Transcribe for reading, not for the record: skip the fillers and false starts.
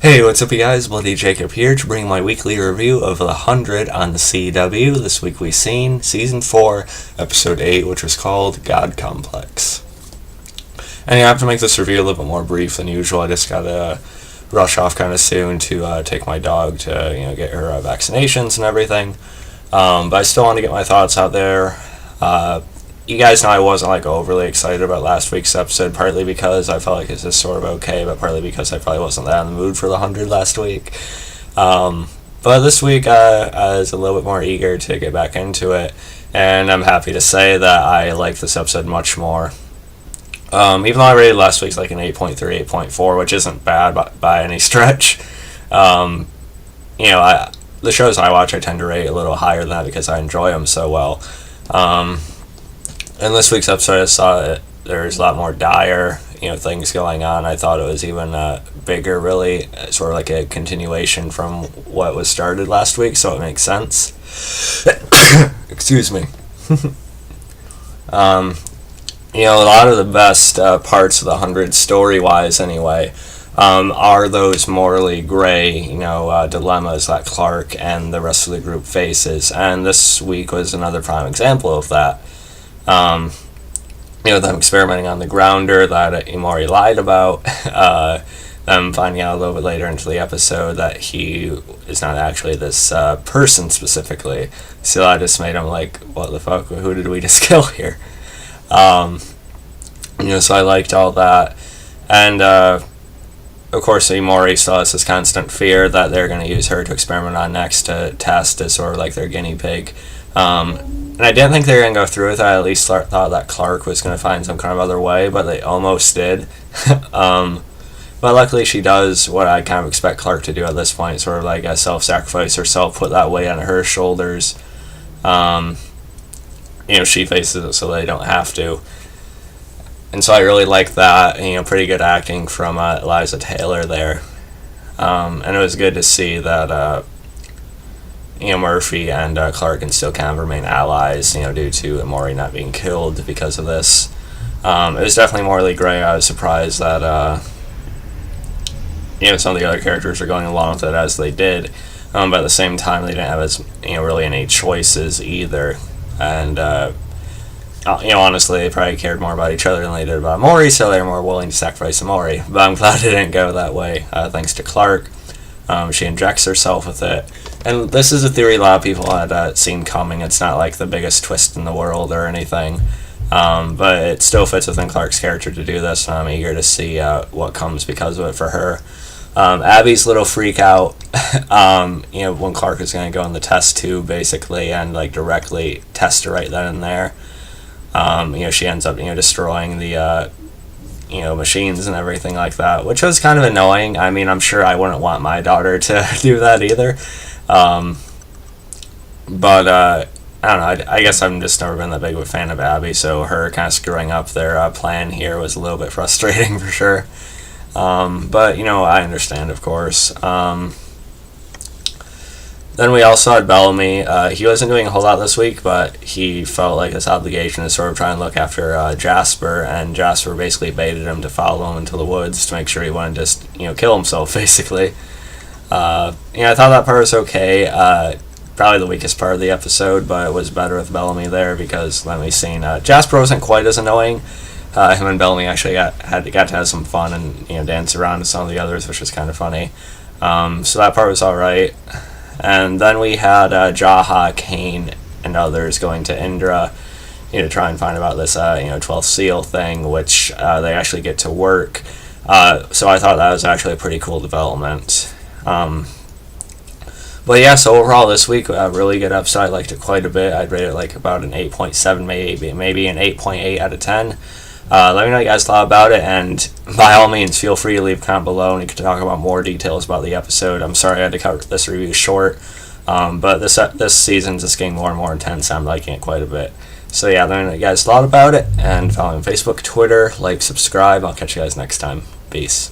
Hey, what's up you guys? Bloody Jacob here to bring my weekly review of The 100 on the CW. This week we've seen Season 4, Episode 8, which was called God Complex. And I have to make this review a little bit more brief than usual. I just gotta rush off kind of soon to take my dog to get her vaccinations and everything. But I still want to get my thoughts out there. You guys know I wasn't overly excited about last week's episode, partly because I felt like it's just sort of okay, but partly because I probably wasn't that in the mood for the 100 last week. But this week I was a little bit more eager to get back into it, and I'm happy to say that I like this episode much more. Even though I rated last week's like an 8.3, 8.4, which isn't bad by any stretch. The shows I watch I tend to rate a little higher than that because I enjoy them so well. In this week's episode, I saw that there's a lot more dire, things going on. I thought it was even bigger, really, sort of like a continuation from what was started last week, so it makes sense. Excuse me. A lot of the best parts of the 100, story-wise anyway, are those morally gray, dilemmas that Clarke and the rest of the group faces, and this week was another prime example of that. Them experimenting on the grounder that Imori lied about, them finding out a little bit later into the episode that he is not actually this person specifically, so that just made him like, what the fuck, who did we just kill here? So I liked all that, and of course Imori still has this constant fear that they're going to use her to experiment on next, to test as sort of like their guinea pig. And I didn't think they were going to go through with that. I at least thought that Clarke was going to find some kind of other way, but they almost did. But luckily she does what I kind of expect Clarke to do at this point, sort of like a self-sacrifice herself, put that weight on her shoulders. She faces it so they don't have to. And so I really like that, pretty good acting from Eliza Taylor there. And it was good to see that Murphy and Clarke can still kind of remain allies, due to Imori not being killed because of this. It was definitely morally gray. I was surprised that, some of the other characters are going along with it as they did. But at the same time, they didn't have as, really any choices either. And, honestly, they probably cared more about each other than they did about Imori, so they were more willing to sacrifice Imori. But I'm glad it didn't go that way, thanks to Clarke. She injects herself with it. And this is a theory a lot of people had seen coming. It's not like the biggest twist in the world or anything. But it still fits within Clarke's character to do this, and I'm eager to see what comes because of it for her. Abby's little freak out, when Clarke is going to go in the test tube, basically, and directly test her right then and there. She ends up, destroying the machines and everything like that, which was kind of annoying. I mean, I'm sure I wouldn't want my daughter to do that either. But I don't know, I guess I've just never been that big of a fan of Abby, so her kind of screwing up their plan here was a little bit frustrating for sure. But, I understand, of course. Then we also had Bellamy. He wasn't doing a whole lot this week, but he felt like his obligation to sort of try and look after Jasper, and Jasper basically baited him to follow him into the woods to make sure he wouldn't just, kill himself, basically. I thought that part was okay. Probably the weakest part of the episode, but it was better with Bellamy there because, let me see, Jasper wasn't quite as annoying. Him and Bellamy actually got to have some fun and, dance around with some of the others, which was kind of funny. So that part was alright. And then we had Jaha, Kane, and others going to Indra, to try and find about this, 12th seal thing, which they actually get to work. So I thought that was actually a pretty cool development. But yeah, so overall this week, really good episode. I liked it quite a bit. I'd rate it about an 8.7, maybe an 8.8 out of 10. Let me know what you guys thought about it, and by all means, feel free to leave a comment below, and you can talk about more details about the episode. I'm sorry I had to cut this review short, but this season's just getting more and more intense, and I'm liking it quite a bit. So yeah, let me know what you guys thought about it, and follow me on Facebook, Twitter, subscribe. I'll catch you guys next time. Peace.